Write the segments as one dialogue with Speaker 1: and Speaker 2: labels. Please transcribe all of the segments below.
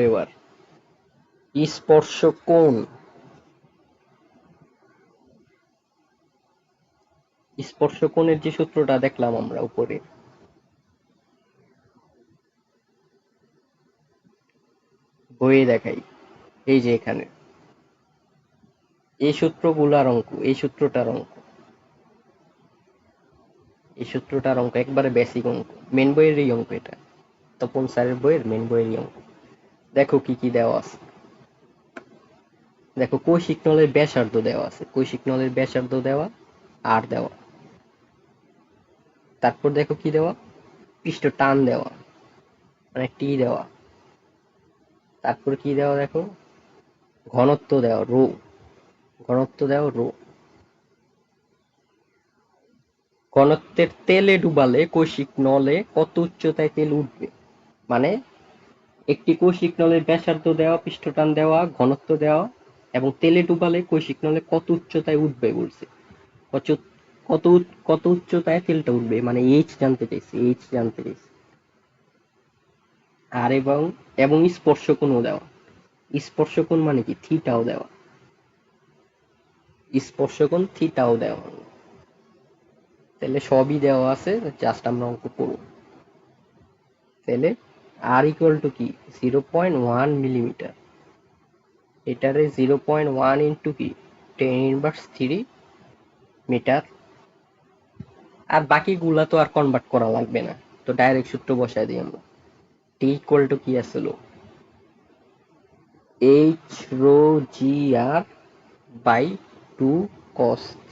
Speaker 1: এবার স্পর্শ কোণ। স্পর্শ কোণের যে সূত্রটা দেখলাম আমরা উপরে, বইয়ে দেখাই, এই যে এখানে এই সূত্রগুলার অঙ্ক, এই সূত্রটার অঙ্ক, এই সূত্রটার অঙ্ক একবারে বেসিক অঙ্ক, মেন বইয়েরই অঙ্ক এটা, তপন স্যারের বইয়ের মেন বইয়েরই অঙ্ক। দেখো কি কি দেওয়া আছে। দেখো কৌশিক নলের ব্যাসার্ধ দেওয়া আছে, কৌশিক নলের ব্যাসার্ধ দেওয়া, আর দেওয়া। তারপর দেখো কি দেওয়া, পৃষ্ঠ টান দেওয়া, মানে টি দেওয়া। তারপর কি দেওয়া দেখো, ঘনত্ব দেওয়া রো, ঘনত্ব দেওয়া রো। ঘনত্বের তেলে ডুবালে কৌশিক নলে কত উচ্চতায় তেল উঠবে, মানে একটি কৌশিক নলের ব্যাসার্ধ দেওয়া, পৃষ্ঠটান দেওয়া, ঘনত্ব দেওয়া, এবং তেলে ডুবালে কৌশিক নলে কত উচ্চতায় উঠবে বলছে। কত কত কত উচ্চতায় তেলটা উঠবে, মানে এইচ জানতে চাইছে, এইচ জানতে চাইছে। আর এবং এবং স্পর্শকোণও দেওয়া। স্পর্শকোণ মানে কি, থিটাও দেওয়া, স্পর্শকোণ থিটাও দেওয়া। তাহলে সবই দেওয়া আছে, জাস্ট আমরা অঙ্ক করব। তাহলে আর ইকুয়াল টু কি, 0.1 মিলিমিটার। এটারে 0.1 ইন্টু কি, 10⁻³ মিটার। আর বাকিগুলা তো আর কনভার্ট করা লাগবে না, তো ডাইরেক্ট সূত্র বসায় দিই আমরা। টি ইকুয়াল টু কি আসলো, h rho g r by 2 cos θ।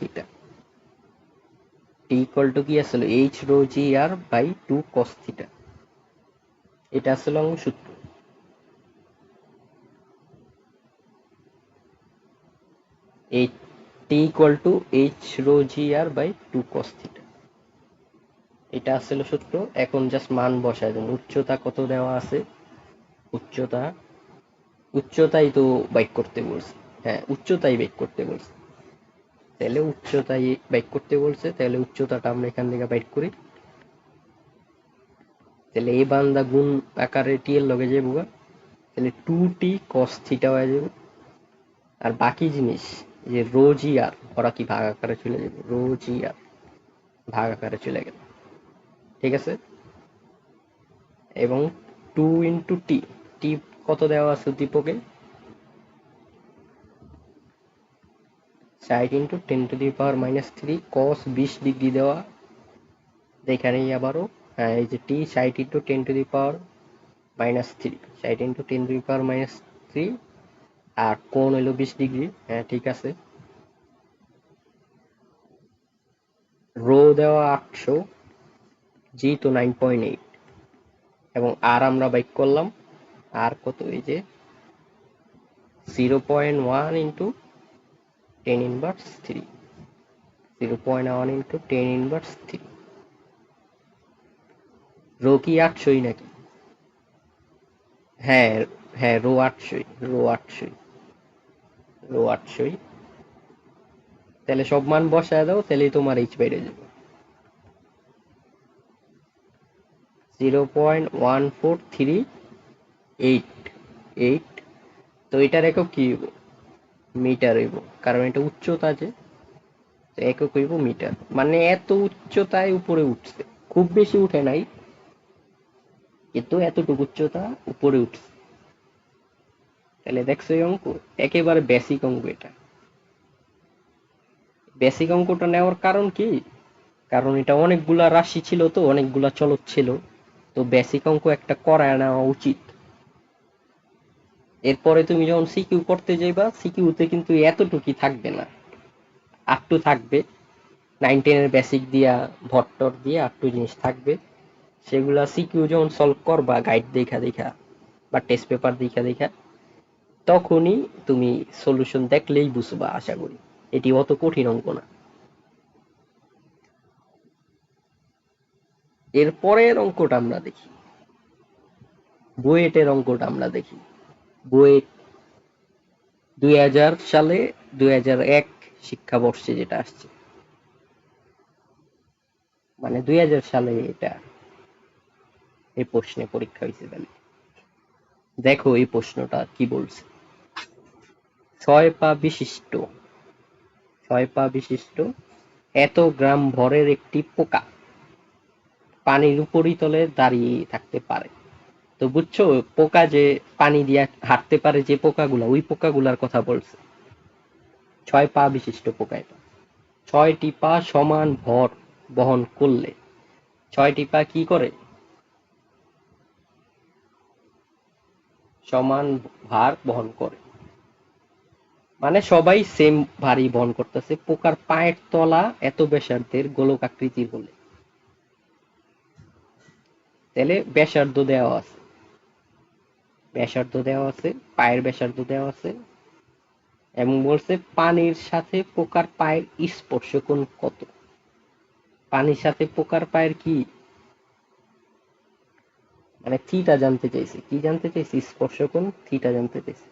Speaker 1: T equal to কি আসলো, h rho g r by 2 cos θ। এটা আসলে আমার সূত্র। এই T equal to h rho g r by 2 cos θ, এটা আসলে সূত্র। এখন জাস্ট মান বসায় দেন। উচ্চতা কত দেওয়া আছে, উচ্চতা, উচ্চতাই তো বাইক করতে বলছে। হ্যাঁ, উচ্চতাই বাইক করতে বলছে। তাহলে উচ্চতাই বাইক করতে বলছে, তাহলে উচ্চতাটা আমরা এখান থেকে বাইক করি। তাহলে এই বান্দা গুণ আকারে টি এর লগে যাবো, তাহলে 2t cos θ হয়ে যাবে। আর বাকি জিনিস, যে রো জি আর, ওরা কি ভাগ আকারে চলে যাবে, রো জি আর ভাগ আকারে চলে গেল। ঠিক আছে। এবং 2 × টি, টি কত দেওয়া আছে উদ্দীপকে, 60 × 10⁻³ cos 20 ডিগ্রি দেওয়া। এখানেই আবারও, হ্যাঁ এই যে টি 60 × 10⁻³ 60 × 10⁻³ আর কোণ হইল 20 ডিগ্রি। হ্যাঁ ঠিক আছে। রো দেওয়া 800, জি তো 9.8, এবং আর আমরা বাইক করলাম, আর কত, এই যে 0.1 × 10⁻³ 0.1 × 10⁻³ রো কি 800 নাকি? হ্যাঁ, হ্যাঁ রো 800, রো 800, রো 800। তাহলে সব মান বসায় দাও, তাহলেই তোমার এইচ বেড়ে যাবে 0.1438। তো এটার একক কি হইব, মিটার হইব, কারণ এটা উচ্চতা যে, তো একক হইব মিটার। মানে এত উচ্চতায় উপরে উঠছে, খুব বেশি উঠে নাই, কিন্তু এতটুকু উচ্চতা উপরে উঠছে। তাহলে দেখছো এই অঙ্ক, একেবারে বেসিক অঙ্ক এটা। বেসিক অঙ্কটা নেওয়ার কারণ কি, কারণ এটা অনেকগুলা রাশি ছিল, তো অনেকগুলা চলক ছিল, তো বেসিক অঙ্ক একটা করায় নেওয়া উচিত। এরপরে তুমি যখন সিকিউ করতে যাইবা, সিকিউতে কিন্তু এতটুকুই থাকবে না, আটটু থাকবে, 9-10 এর বেসিক দিয়া, ভট্টর দিয়ে আটটু জিনিস থাকবে। সেগুলা সিকিউ যখন সলভ করবা গাইড দেখা দেখা বা টেস্ট পেপার দেখা দেখা, তখনই তুমি সলিউশন দেখলেই বুঝবা, আশা করি এটি অত কঠিন অঙ্ক না। এর পরের অঙ্কটা আমরা দেখি, বুয়েটের অঙ্কটা আমরা দেখি। বুয়েট 2000 সালে, 2001 শিক্ষাবর্ষে যেটা আসছে, মানে 2000 সালে এটা এই প্রশ্নে পরীক্ষা হয়েছে। তাহলে দেখো এই প্রশ্নটা কি বলছে। 6 পা বিশিষ্ট, 6 পা বিশিষ্ট এত গ্রাম ভরের একটি পোকা পানির উপরিতলে দাঁড়িয়ে থাকতে পারে। তো বুঝছো, পোকা যে পানি দিয়ে হাঁটতে পারে, যে পোকাগুলা, ওই পোকাগুলার কথা বলছে। 6 পা বিশিষ্ট পোকা এটা। 6টি পা সমান ভর বহন করলে, 6টি পা কি করে? সমান ভার বহন করে। মানে সবাই সেম ভারী বহন করতেছে, পোকার পায়ের তলা এত ব্যাসার্ধের গোলকাকৃতির হলে। তাহলে ব্যাসার্ধ দেওয়া আছে, ব্যাসার্ধ দেওয়া আছে, পায়ের ব্যাসার্ধ দেওয়া আছে, এবং বলছে পানির সাথে পোকার পায়ের স্পর্শ কোণ কত। পানির সাথে পোকার পায়ের কি, মানে থিটা জানতে চাইছে। কি জানতে চাইছে? স্পর্শ কোণ থিটা জানতে চাইছে।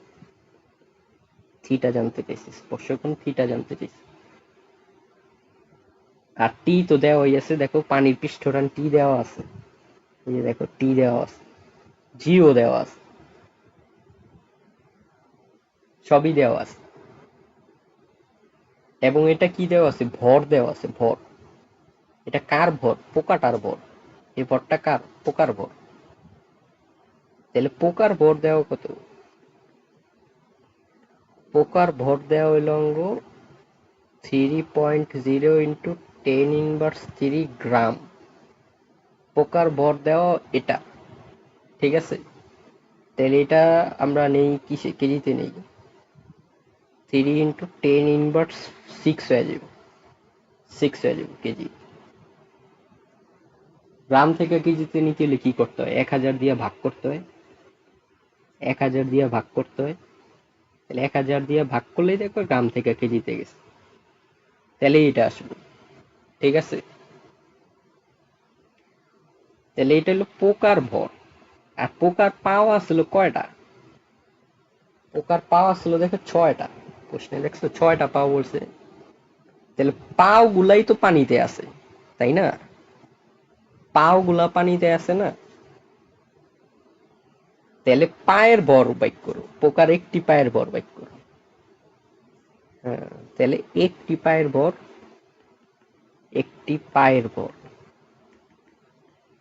Speaker 1: থিটা জানতে চাইছে, স্পর্শ কোণ থিটা জানতে চাইছে। আর টি তো দেওয়াই আছে, দেখো পানির পৃষ্ঠটান টি দেওয়া আছে, এই যে দেখো টি দেওয়া আছে, জিও দেওয়া আছে, সবই দেওয়া আছে। এবং এটা কি দেওয়া আছে? ভর দেওয়া আছে, ভর। এটা কার ভর? পোকাটার ভর। এই ভরটা কার? পোকার ভর। তাহলে পোকার ভর দেওয়া কত? পোকার ভর দেওয়া হইল 3.0 × 10⁻³ পোকার ভর দেওয়া এটা, ঠিক আছে? তাহলে এটা আমরা নেই কিসে, কেজিতে নেই, 3 × 10⁻6 হয়ে যাবে, 6 হয়ে যাবে কেজি। গ্রাম থেকে কেজিতে নিতে হলে কি করতে হয়? 1000 দিয়ে ভাগ করতে হয়, 1000 দিয়ে ভাগ করতে হয়। তাহলে 1000 দিয়ে ভাগ করলেই দেখো গ্রাম থেকে কেজিতে গেছে। তাহলে এটা আসবে, ঠিক আছে? তাহলে এটা হলো পোকার ভর। আর পোকার পাও আসলো কয়টা? পোকার পাও আসলো দেখো 6টা। প্রশ্নে দেখছো 6টা পাও বলছে। তাহলে পাও গুলাই তো পানিতে আছে, তাই না? পাও গুলা পানিতে আছে না? তাহলে পায়ের ভর বাইক করো, পোকার একটি পায়ের ভর বাইক করো। হ্যাঁ, তাহলে একটি পায়ের ভর, একটি পায়ের ভর,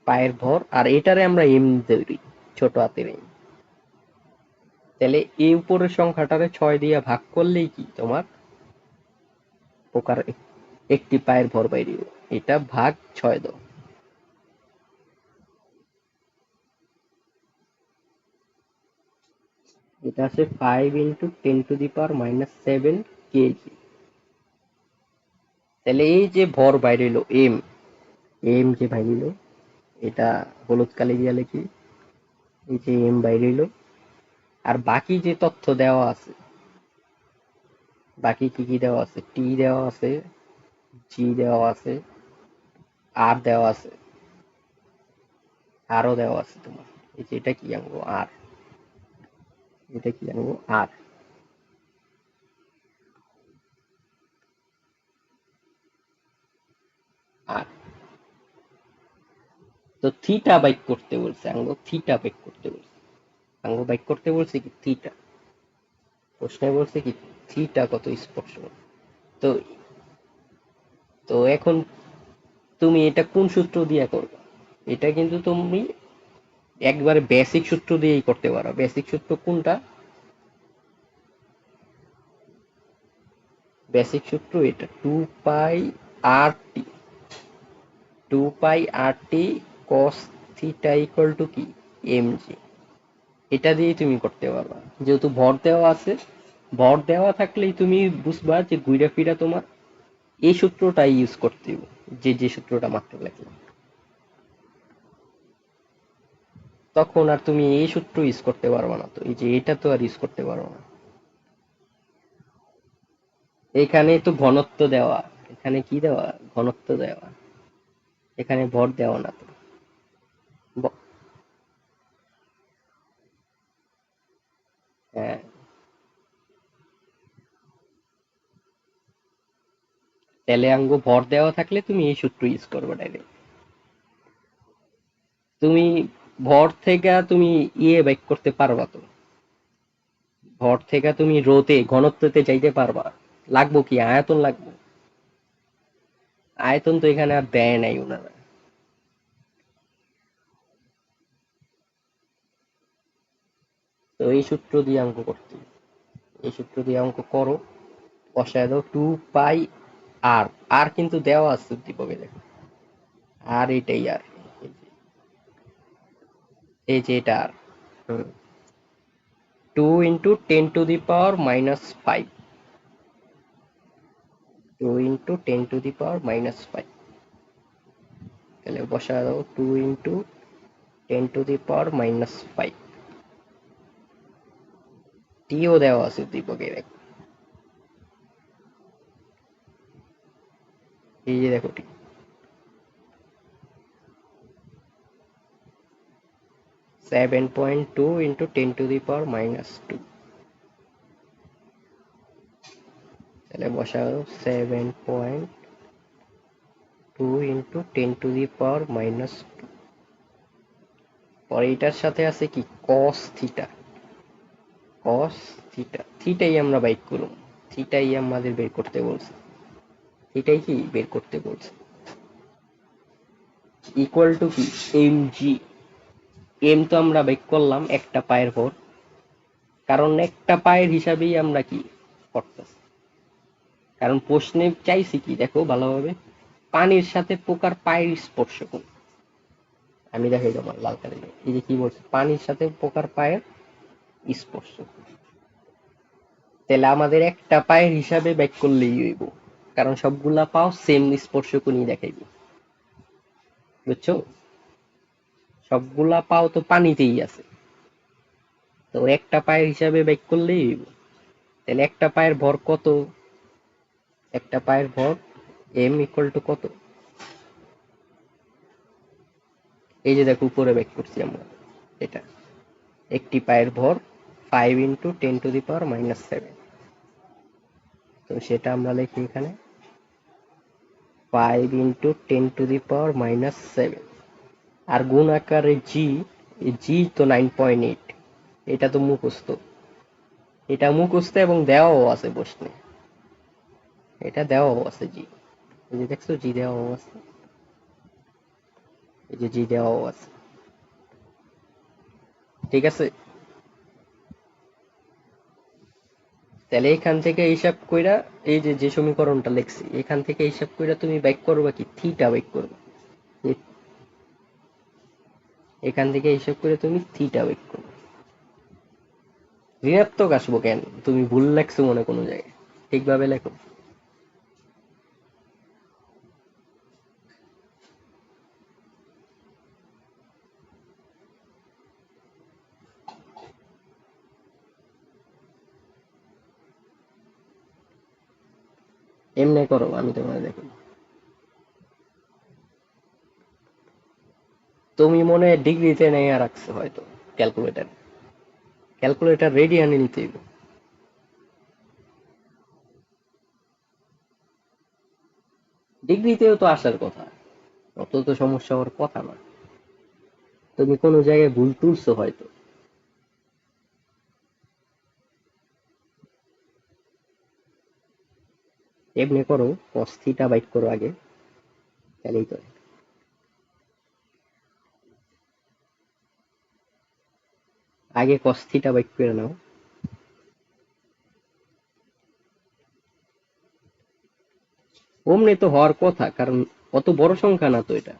Speaker 1: পায়ের ভর, আর এটারে আমরা এম ধরি, ছোট হাতের এম। তাহলে এই উপরের সংখ্যাটারে 6 দিয়ে ভাগ করলেই কি তোমার পোকার একটি পায়ের ভর বাইরে, এটা ভাগ 6 দাও। এটা আছে 5 × 10⁻⁷ কেজি। তাহলে এই যে ভর বাইরে এলো এম, এম যে বাইরে এলো, এটা হলুদ কালি দিয়ে লিখি, এই যে এম বাইরে এলো। আর বাকি যে তথ্য দেওয়া আছে, বাকি কি কি দেওয়া আছে? টি দেওয়া আছে, জি দেওয়া আছে, আর দেওয়া আছে, আরও দেওয়া আছে তোমার। এই যে এটা কি আনবো? আর, এটা কি আনবো? আর, আর। তো থিটা বাইক করতে বলছে, আঙ্গো থিটা বাইক করতে বলছে, আঙ্গো বাইক করতে বলছে কি থিটা। প্রশ্নে বলছে কি থিটা কত স্পর্শ। তো তো এখন তুমি এটা কোন সূত্র দিয়ে করবে? এটা কিন্তু তুমি একবারে বেসিক সূত্র দিয়েই করতে পারো। বেসিক সূত্র কোনটা? বেসিক সূত্র এটা, 2π/r/t, 2π/r/t cos theta equal to কি? mg। এটা দিয়েই তুমি করতে পারবা, যেহেতু ভর দেওয়া আছে। ভর দেওয়া থাকলেই তুমি বুঝবা যে ঘুরে ফিরা তোমার এই সূত্রটাই ইউজ করতে হবে, যে যে সূত্রটা মাত্র লেখলাম। তখন আর তুমি এই সূত্র ইউজ করতে পারবা না, তো এই যে এটা তো আর ইউজ করতে পারবা না। এখানে তো ঘনত্ব দেওয়া, এখানে কি দেওয়া? ঘনত্ব দেওয়া, এখানে ভর দেওয়া না তো। ব- হ্যাঁ, তাহলে আঙ্গো ভর দেওয়া থাকলে তুমি এই সূত্র ইউজ করবে ডাইরেক্ট। তুমি ভর থেকে তুমি বাইক করতে পারবা তো? ভর থেকে তুমি রোতে ঘনত্বতে যাইতে পারবা? লাগবো কি আয়তন লাগবো? আয়তন তো এখানে আর দেয় নাই ওনারা। তো এই সূত্র দিয়ে অঙ্ক করতে, এই সূত্র দিয়ে অঙ্ক করো, বসায় দাও 2 পাই আর, আর কিন্তু দেওয়া আছে উদ্দীপকে, দেখো আর এটাই আর, এই যে এটা আর, 2 × 10⁻⁻5, 2 × 10⁻⁻5, তাহলে বসায় দাও 2 × 10⁻⁻5, টিও দেওয়া আছে উদ্দীপকে, দেখো এই যে দেখো টি, 7.2 × 10⁻², তাহলে বসাও 7.2 × 10⁻², পরে এটার সাথে আছে কি cos থিটা, cos থিটা, থিটাই আমরা বাইর করব, থিটাই আমাদের বের করতে বলছে, থিটাই কি বের করতে বলছে, ইকুয়াল টু কি এম জি, এম তো আমরা বের করলাম একটা পায়ের ভর, কারণ একটা পায়ের হিসাবেই আমরা কি করতেছি, কারণ প্রশ্নে চাইছি কি দেখো ভালোভাবে, পানির সাথে পোকার পায়ের স্পর্শ কোন, আমি দেখাই তোমার লাল কালি, এই যে কি বলছে পানির সাথে পোকার পায়ের স্পর্শ, তাহলে আমাদের একটা পায়ের হিসাবে ব্যাক করলেই হইব, কারণ সবগুলা পাও সেম স্পর্শ কোনই দেখাইবে, বুঝছো? সবগুলা পাও তো পানিতেই আছে, তো একটা পায়ের হিসাবে ব্যাক করলেই হইব, তাহলে একটা পায়ের ভর কত, একটা পায়ের ভর এম ইকুয়াল টু কত, এই যে দেখো উপরে ব্যাক করছি আমরা, এটা একটি পায়ের ভর 5 × 10⁻⁻7, তো সেটা আমরা লিখি এখানে 5 × 10⁻⁻7, আর গুণ আকারে জি, জি তো 9.8, এটা তো মুখস্থ, এটা মুখস্থ এবং দেওয়াও আছে প্রশ্নে, এটা দেওয়াও আছে জি, এই যে দেখছো জি দেওয়াও আছে, এই যে জি দেওয়াও আছে, ঠিক আছে? তাহলে এখান থেকে হিসাব কইরা, এই যে যে সমীকরণটা লিখছি এখান থেকে হিসাব কইরা তুমি বাইক করবা কি থিটা বাইক করবা, এখান থেকে হিসাব করে তুমি থিটা বাইক করবা, ঋণাত্মক আসবো কেন, তুমি ভুল লেখছো মনে কোনো জায়গায়, ঠিকভাবে লেখো, এমনি করো আমি তোমার দেখো, তুমি মনে হয় ডিগ্রিতে নেই রাখছো হয়তো, ক্যালকুলেটর, ক্যালকুলেটর রেডি আনি নিতে হইব, ডিগ্রিতেও তো আসার কথা, অত তো সমস্যা হওয়ার কথা না, তুমি কোনো জায়গায় ভুল তুলছো হয়তো, এমনি করো cos থিটা বাইট করো আগে, তাহলেই তো, আগে cos থিটা বাইট করে নাও, অমনি তো হওয়ার কথা, কারণ অত বড় সংখ্যা না তো এটা,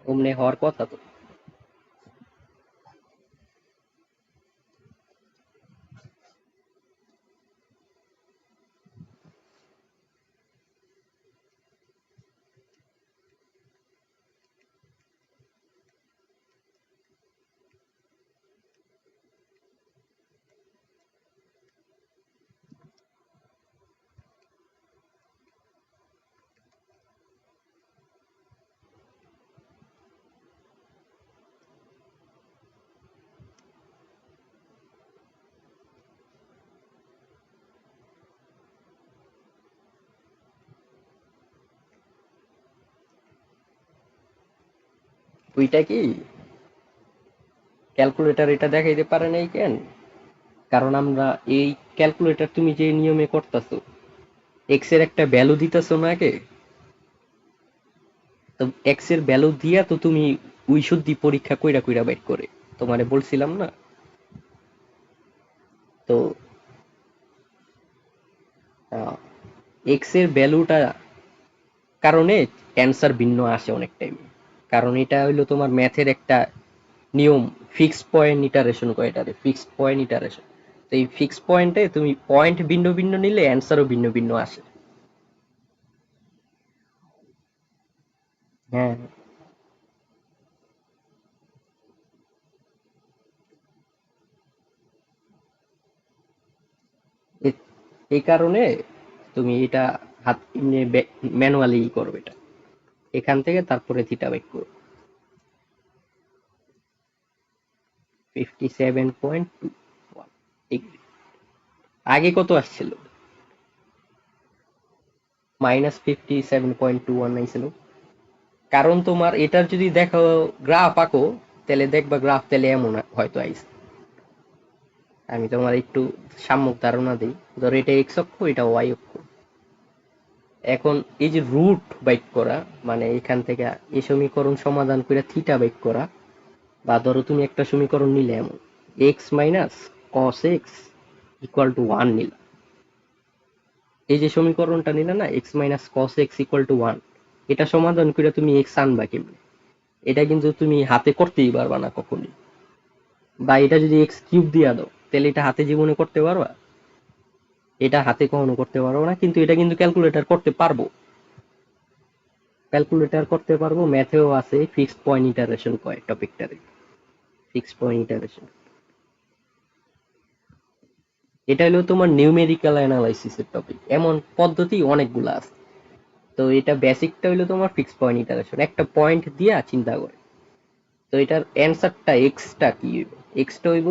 Speaker 1: অমনি হওয়ার কথা তো, ওইটা কি ক্যালকুলেটর এটা দেখাইতে পারে নাই কেন? কারণ আমরা এই ক্যালকুলেটর তুমি যে নিয়মে করতেছো, এক্স এর একটা ভ্যালু দিতেছো না আগে, তো এক্স এর ভ্যালু দিয়া তো তুমি ওই শুদ্ধি পরীক্ষা কইরা কইরা বাইর করে, তোমারে বলছিলাম না? তো এক্স এর ভ্যালুটা কারণে অ্যান্সার ভিন্ন আসে অনেক টাইম। কারণ এটা হইলো তোমার ম্যাথের একটা নিয়ম, ফিক্সড পয়েন্ট ইটারেশন কয়, এটারে ফিক্সড পয়েন্ট ইটারেশন। তো এই ফিক্সড পয়েন্টে তুমি পয়েন্ট ভিন্ন ভিন্ন নিলে অ্যান্সারও ভিন্ন ভিন্ন আসে। হ্যাঁ, এ- এই কারণে তুমি এটা হাত ম্যানুয়ালি করবে এটা, এখান থেকে তারপরে থিটা বের করো। 57.21 ডিগ্রি। আগে কত আসছিল? -57.21 আইছিল। কারণ তোমার এটার যদি দেখো গ্রাফ আঁকো, তাহলে দেখবা গ্রাফ তাহলে এমন হয়তো আইছে। আমি তোমার একটু সাম্যক ধারণা দিই। ধরো এটা এক্স অক্ষ, এটা ওয়াই অক্ষ। এখন এই যে রুট বাইক করা, মানে এখান থেকে এই সমীকরণ সমাধান করে থিটা বাইক করা, বা ধরো তুমি একটা সমীকরণ নিলে এমন x minus cos x equal to one নিলা। এই যে সমীকরণটা নিলে না, x minus cos x equal to one, এটা সমাধান করে তুমি এক্স আনবা কেমনে? এটা কিন্তু তুমি হাতে করতেই পারবা না কখনই। বা এটা যদি এক্স কিউব দিয়া দাও, তাহলে এটা হাতে জীবনে করতে পারবা? এটা হাতে কখনো করতে পারবো না, কিন্তু এটা কিন্তু ক্যালকুলেটর করতে পারবো। ক্যালকুলেটর করতে পারবো, ম্যাথেও আছে ফিক্সড পয়েন্ট ইটারেশন কয় টপিকটারে, ফিক্সড পয়েন্ট ইটারেশন। এটা হলো তোমার নিউমেরিক্যাল অ্যানালাইসিসের টপিক, এমন পদ্ধতি অনেকগুলো আছে। তো এটা বেসিকটা হইলো তোমার ফিক্সড পয়েন্ট ইটারেশন, একটা পয়েন্ট দিয়া চিন্তা করে। তো এটার অ্যান্সারটা এক্সটা কি হইব? এক্সটা হইব,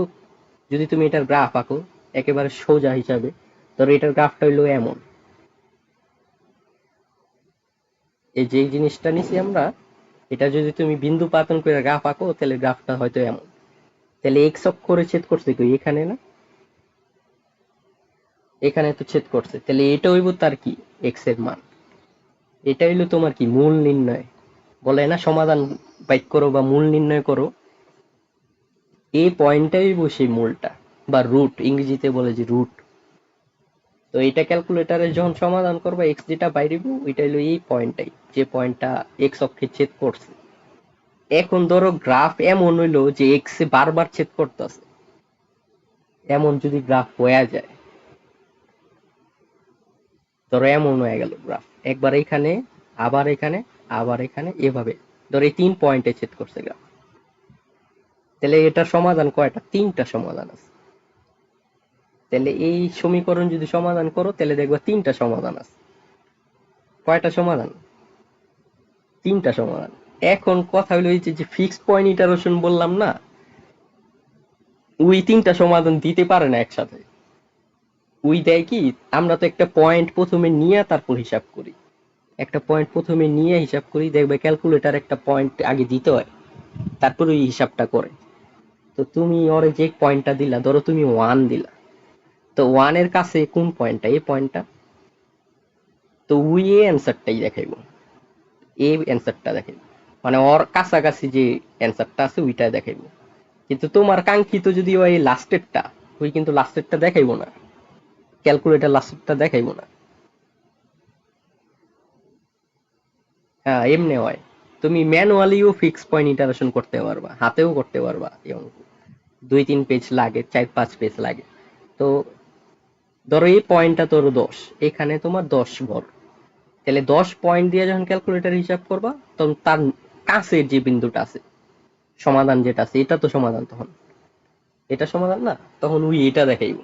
Speaker 1: যদি তুমি এটার গ্রাফ আঁকো একেবারে সোজা হিসাবে, ধরো এটার গ্রাফটা হইলো এমন, এই যে জিনিসটা নিছি আমরা, এটা যদি তুমি বিন্দু পাতন করে গ্রাফ আঁকো, তাহলে গ্রাফটা হয়তো এমন। তাহলে এক্স অক্ষরে ছেদ করছে কি এখানে না? এখানে তো ছেদ করছে, তাহলে এটা হইব তার কি, এক্স এর মান। এটা হইলো তোমার কি মূল নির্ণয়, বলে না সমাধান বাইক করো বা মূল নির্ণয় করো, এই পয়েন্টটাই হইব সেই মূলটা, বা রুট, ইংরেজিতে বলে যে রুট। তো এটা ক্যালকুলেটারে যখন সমাধান করবা, এক্স যেটা বাইরিব ওইটা হইলো এই পয়েন্টটাই, যে পয়েন্টটা এক্স অক্ষে ছেদ করছে। এখন ধরো গ্রাফ এমন হইলো যে এক্স এ বারবার ছেদ করতেছে, এমন যদি গ্রাফ হয়ে যায়, ধরো এমন হয়ে গেল গ্রাফ, একবার এখানে, আবার এখানে, আবার এখানে, এভাবে ধরো এই 3 পয়েন্টে ছেদ করছে গ্রাফ, তাহলে এটার সমাধান কয়টা? 3টা সমাধান আছে। তাহলে এই সমীকরণ যদি সমাধান করো, তাহলে দেখবা 3টা সমাধান আছে। কয়টা সমাধান? 3টা সমাধান। এখন কথা হলো এই যে ফিক্সড পয়েন্ট ইটারেশন বললাম না, ওই 3টা সমাধান দিতে পারে না একসাথে। ওই দেয় কি, আমরা তো একটা পয়েন্ট প্রথমে নিয়ে তারপর হিসাব করি, একটা পয়েন্ট প্রথমে নিয়ে হিসাব করি, দেখবে ক্যালকুলেটর একটা পয়েন্ট আগে দিতে হয়, তারপর ওই হিসাবটা করে। তো তুমি ওরে যে পয়েন্টটা দিলা, ধরো তুমি ওয়ান দিলা, তো ওয়ানের কাছে কোন পয়েন্টটা? এই পয়েন্টটা। তো ওই অ্যান্সারটাই দেখাইবো, এই অ্যান্সারটা দেখাইবো, মানে ওর কাছাকাছি যে অ্যান্সারটা আছে ওইটা দেখাইবো। কিন্তু তোমার কাঙ্ক্ষিত যদি ওই লাস্টেরটা, ওই কিন্তু লাস্টেরটা দেখাইবো না, ক্যালকুলেটর লাস্টেরটা দেখাইবো না। হ্যাঁ, এমনি হয়। তুমি ম্যানুয়ালিও ফিক্স পয়েন্ট ইটারেশন করতে পারবা, হাতেও করতে পারবা এই অঙ্ক। 2-3 পেজ লাগে, 4-5 পেজ লাগে। তো ধরো এই পয়েন্টটা তোর 10, এখানে তোমার 10 ভর, তাহলে 10 পয়েন্ট দিয়ে যখন ক্যালকুলেটর হিসাব করবা, তখন তার কাছের যে বিন্দুটা আছে, সমাধান যেটা আছে, এটা তো সমাধান, তখন এটা সমাধান না, তখন ওই এটা দেখাইব।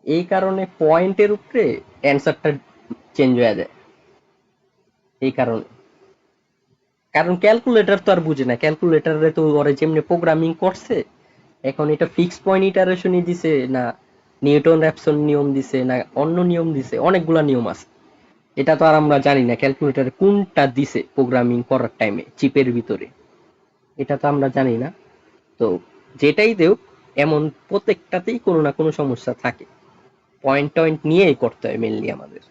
Speaker 1: এই কারণে পয়েন্টের উপরে অ্যান্সারটা চেঞ্জ হয়ে যায়, এই কারণে। কারণ ক্যালকুলেটর তো আর বুঝে না, ক্যালকুলেটরে তো ওরা যেমনি প্রোগ্রামিং করছে, এখন এটা ফিক্স পয়েন্ট ইটারেশনই দিছে না, নিউটন র্যাপসন নিয়ম দিছে না, অন্য নিয়ম দিছে, অনেকগুলা নিয়ম আছে। এটা তো আর আমরা জানি না ক্যালকুলেটরে কোনটা দিছে প্রোগ্রামিং করার টাইমে চিপের ভিতরে, এটা তো আমরা জানি না। তো যেটাই দেও, এমন প্রত্যেকটাতেই কোনো না কোনো সমস্যা থাকে। পয়েন্ট টয়েন্ট নিয়েই করতে হয় মেনলি আমাদের।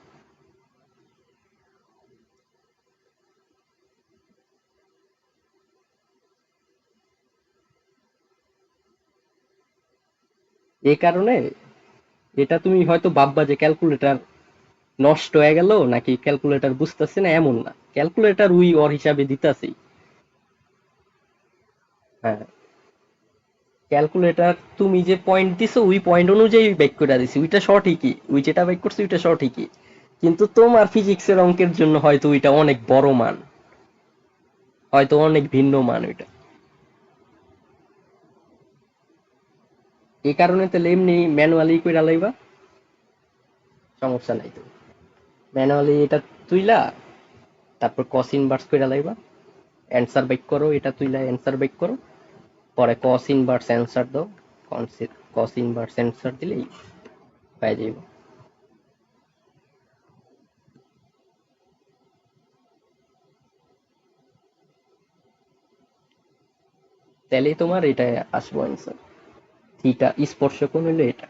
Speaker 1: এই কারণে এটা তুমি হয়তো ভাববা যে ক্যালকুলেটর নষ্ট হয়ে গেল নাকি ক্যালকুলেটর বুঝতেছে না, এমন না, ক্যালকুলেটর উই ওর হিসাবে দিতেছেই। হ্যাঁ, ক্যালকুলেটর তুমি যে পয়েন্ট দিছো ওই পয়েন্ট অনুযায়ী বেক করে দিছি, ওইটা সঠিকই, ওই যেটা বেক করছে ওইটা সঠিকই, কিন্তু তোমার ফিজিক্সের অঙ্কের জন্য হয়তো ওইটা অনেক বড় মান, হয়তো অনেক ভিন্ন মান ওইটা। এই কারণে তাহলে এমনি ম্যানুয়ালি কইরা লাইবা, সমস্যা নাই তো। ম্যানুয়ালি এটা তুইলা তারপর কস ইনভার্স কইরা লাইবা, অ্যান্সার বেক করো, এটা তুইলা অ্যান্সার বেক করো, পরে কস ইনভার্স অ্যান্সার দাও, কস ইনভার্স অ্যান্সার দিলেই পাই যাইব। তাহলেই তোমার এটা আসবো অ্যান্সার, থিটা স্পর্শক কোণ হইলো এটা।